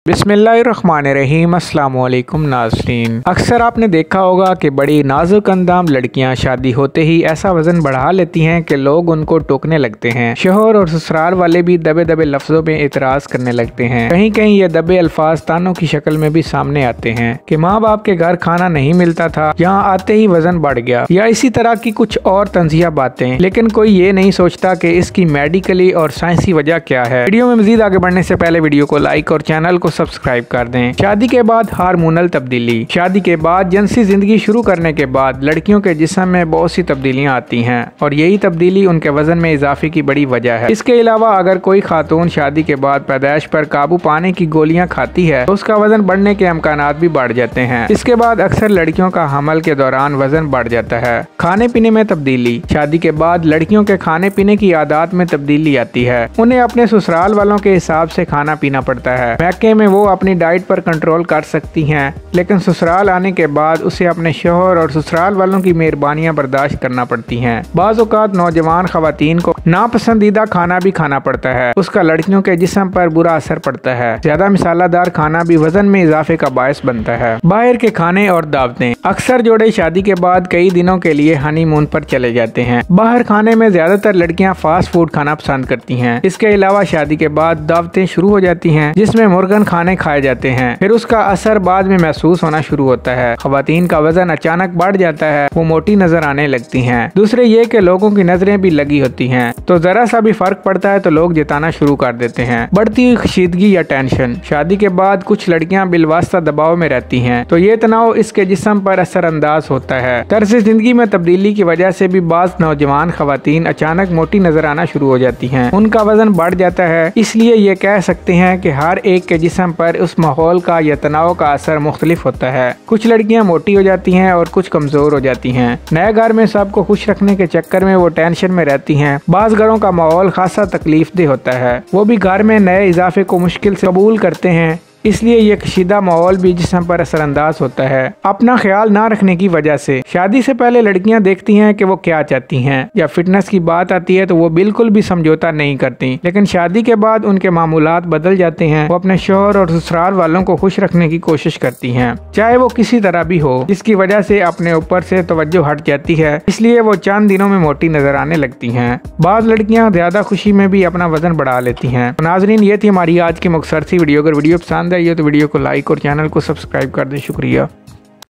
बिस्मिल्लाहिर्रहमानिर्रहीम। अस्सलाम वालेकुम नाज़रीन। अक्सर आपने देखा होगा कि बड़ी नाजुक अंदाम लड़कियां शादी होते ही ऐसा वजन बढ़ा लेती हैं कि लोग उनको टोकने लगते हैं। शोहर और ससुराल वाले भी दबे दबे लफ्जों में एतराज करने लगते हैं। कहीं कहीं ये दबे अल्फाज तानों की शक्ल में भी सामने आते हैं कि माँ बाप के घर खाना नहीं मिलता था, यहाँ आते ही वजन बढ़ गया, या इसी तरह की कुछ और तंजिया बातें। लेकिन कोई ये नहीं सोचता कि इसकी मेडिकली और साइंसी वजह क्या है। वीडियो में मजीद आगे बढ़ने से पहले वीडियो को लाइक और चैनल को सब्सक्राइब कर दें। शादी के बाद हार्मोनल तब्दीली। शादी के बाद जिनसी जिंदगी शुरू करने के बाद लड़कियों के जिस्म में बहुत सी तब्दीलियां आती हैं और यही तब्दीली उनके वजन में इजाफे की बड़ी वजह है। इसके अलावा अगर कोई खातून शादी के बाद पैदाइश पर काबू पाने की गोलियां खाती है तो उसका वजन बढ़ने के इम्कानात भी बढ़ जाते हैं। इसके बाद अक्सर लड़कियों का हमल के दौरान वजन बढ़ जाता है। खाने पीने में तब्दीली। शादी के बाद लड़कियों के खाने पीने की आदत में तब्दीली आती है। उन्हें अपने ससुराल वालों के हिसाब से खाना पीना पड़ता है। मैके में वो अपनी डाइट पर कंट्रोल कर सकती हैं, लेकिन ससुराल आने के बाद उसे अपने शोहर और ससुराल वालों की मेहरबानियां बर्दाश्त करना पड़ती हैं। बाज़ औक़ात नौजवान ख़वातीन को नापसंदीदा खाना भी खाना पड़ता है। उसका लड़कियों के जिस्म पर बुरा असर पड़ता है। ज्यादा मसालादार खाना भी वजन में इजाफे का बायस बनता है। बाहर के खाने और दावतें। अक्सर जोड़े शादी के बाद कई दिनों के लिए हनीमून पर चले जाते हैं। बाहर खाने में ज्यादातर लड़कियां फास्ट फूड खाना पसंद करती हैं। इसके अलावा शादी के बाद दावतें शुरू हो जाती हैं जिसमें मुर्गन खाने खाए जाते हैं। फिर उसका असर बाद में महसूस होना शुरू होता है। ख़वातीन का वजन अचानक बढ़ जाता है, वो मोटी नजर आने लगती हैं। दूसरे ये कि लोगों की नजरें भी लगी होती हैं, तो जरा सा भी फर्क पड़ता है तो लोग जताना शुरू कर देते हैं। बढ़ती हुई कशीदगी या टेंशन। शादी के बाद कुछ लड़कियां बिलवास्ता दबाव में रहती हैं, तो ये तनाव इसके जिस्म पर असरअंदाज होता है। तर्ज जिंदगी में तब्दीली की वजह से भी बाज़ नौजवान ख़वातीन अचानक मोटी नजर आना शुरू हो जाती हैं। उनका वजन बढ़ जाता है। इसलिए ये कह सकते हैं कि हर एक के जिस्म पर उस माहौल का या तनाव का असर मुख्तलिफ होता है। कुछ लड़कियां मोटी हो जाती हैं और कुछ कमजोर हो जाती हैं। नए घर में सबको खुश रखने के चक्कर में वो टेंशन में रहती हैं। बाज़ घरों का माहौल खासा तकलीफदेह होता है, वो भी घर में नए इजाफे को मुश्किल से कबूल करते हैं। इसलिए ये कशीदा माहौल भी जिस्म पर असरअंदाज होता है। अपना ख्याल ना रखने की वजह से शादी से पहले लड़कियां देखती हैं कि वो क्या चाहती हैं, या फिटनेस की बात आती है तो वो बिल्कुल भी समझौता नहीं करती। लेकिन शादी के बाद उनके मामूलात बदल जाते हैं। वो अपने शोहर और ससुराल वालों को खुश रखने की कोशिश करती हैं, चाहे वो किसी तरह भी हो, जिसकी वजह से अपने ऊपर से तवज्जो हट जाती है। इसलिए वो चंद दिनों में मोटी नजर आने लगती हैं। बाज़ लड़कियां ज्यादा खुशी में भी अपना वजन बढ़ा लेती हैं। नाज़रीन, ये थी हमारी आज की मुख्तसर सी वीडियो। अगर वीडियो पसंद है तो वीडियो को लाइक और चैनल को सब्सक्राइब कर दें। शुक्रिया।